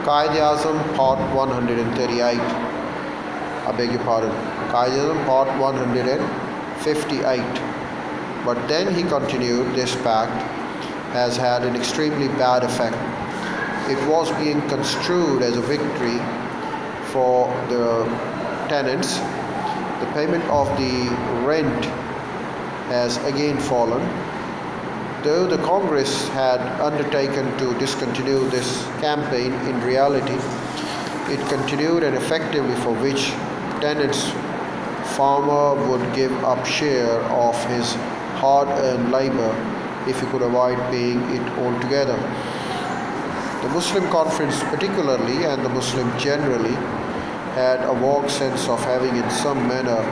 Quaid Azam, Part 138. I beg your pardon. Quaid Azam, Part 158. But then he continued, this pact has had an extremely bad effect. It was being construed as a victory for the tenants. The payment of the rent has again fallen. Though the Congress had undertaken to discontinue this campaign, in reality, it continued, and effectively for which tenants farmer would give up share of his hard-earned labor if he could avoid paying it altogether. The Muslim Conference particularly, and the Muslim generally, had a vague sense of having in some manner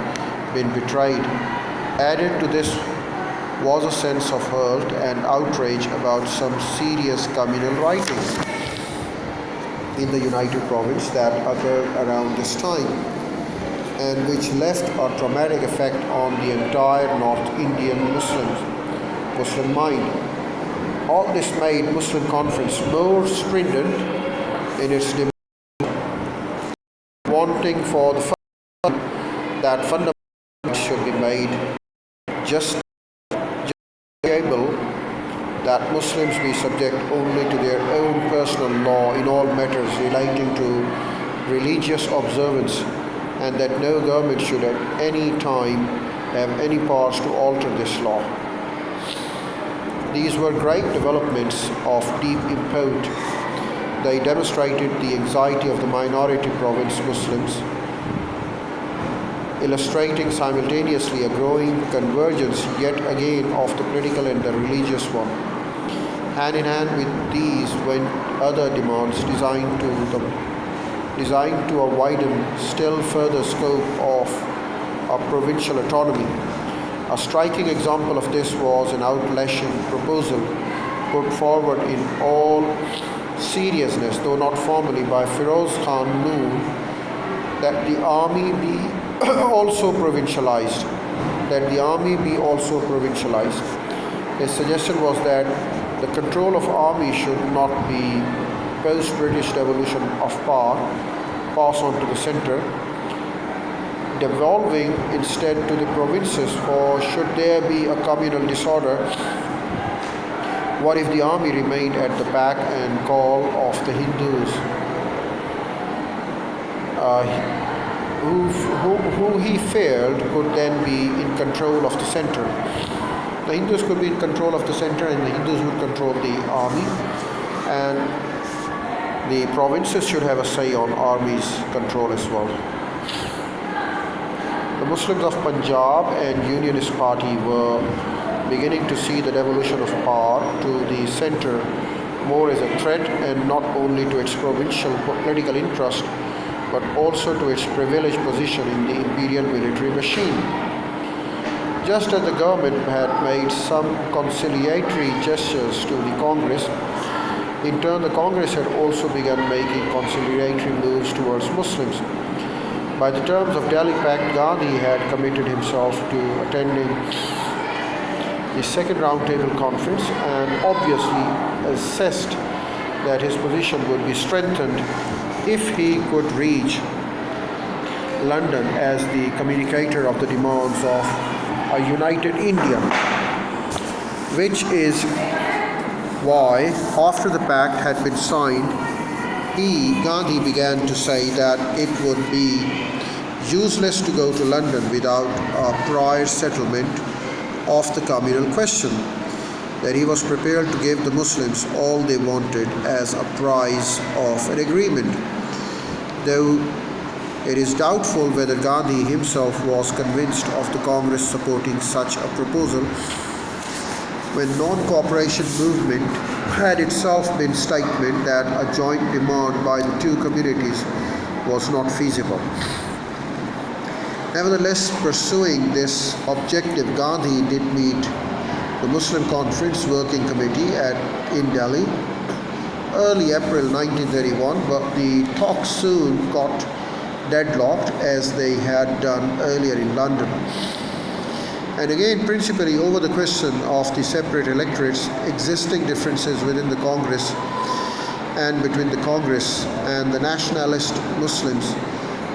been betrayed. Added to this was a sense of hurt and outrage about some serious communal writings in the United Province that occurred around this time, and which left a traumatic effect on the entire North Indian Muslim mind. All this made Muslim Conference more stringent in its demand, wanting for the that fundamental should be made just able that Muslims be subject only to their own personal law in all matters relating to religious observance, and that no government should at any time have any powers to alter this law. These were great developments of deep import. They demonstrated the anxiety of the minority province Muslims, illustrating simultaneously a growing convergence yet again of the political and the religious one. Hand in hand with these went other demands designed to widen still further scope of a provincial autonomy. A striking example of this was an outlandish proposal put forward in all seriousness, though not formally, by Firoz Khan Noor, that the army be also provincialized. His suggestion was that the control of army should not be post-British devolution of power, pass on to the center, devolving instead to the provinces. For should there be a communal disorder, what if the army remained at the back and call of the Hindus, who he feared could then be in control of the center? The Hindus could be in control of the center, and the Hindus would control the army, and the provinces should have a say on army's control as well. The Muslims of Punjab and Unionist Party were beginning to see the devolution of power to the center more as a threat, and not only to its provincial political interest, but also to its privileged position in the imperial military machine. Just as the government had made some conciliatory gestures to the Congress, in turn the Congress had also begun making conciliatory moves towards Muslims. By the terms of Delhi Pact, Gandhi had committed himself to attending the second roundtable conference, and obviously assessed that his position would be strengthened if he could reach London as the communicator of the demands of a united India, which is why, after the pact had been signed, Gandhi began to say that it would be useless to go to London without a prior settlement of the communal question, that he was prepared to give the Muslims all they wanted as a price of an agreement. Though it is doubtful whether Gandhi himself was convinced of the Congress supporting such a proposal, when non-cooperation movement had itself been statement that a joint demand by the two communities was not feasible. Nevertheless, pursuing this objective, Gandhi did meet the Muslim Conference Working Committee in Delhi early April 1931, but the talks soon got deadlocked as they had done earlier in London. And again, principally over the question of the separate electorates, existing differences within the Congress and between the Congress and the nationalist Muslims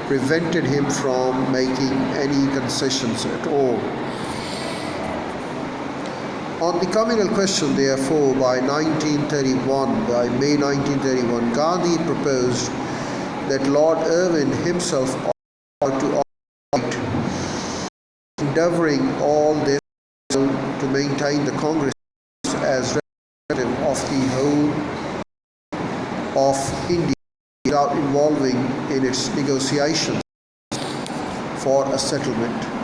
prevented him from making any concessions at all. On the communal question, therefore, by May 1931, Gandhi proposed that Lord Irwin himself ought to operate, endeavouring all this to maintain the Congress as representative of the whole of India without involving in its negotiations for a settlement.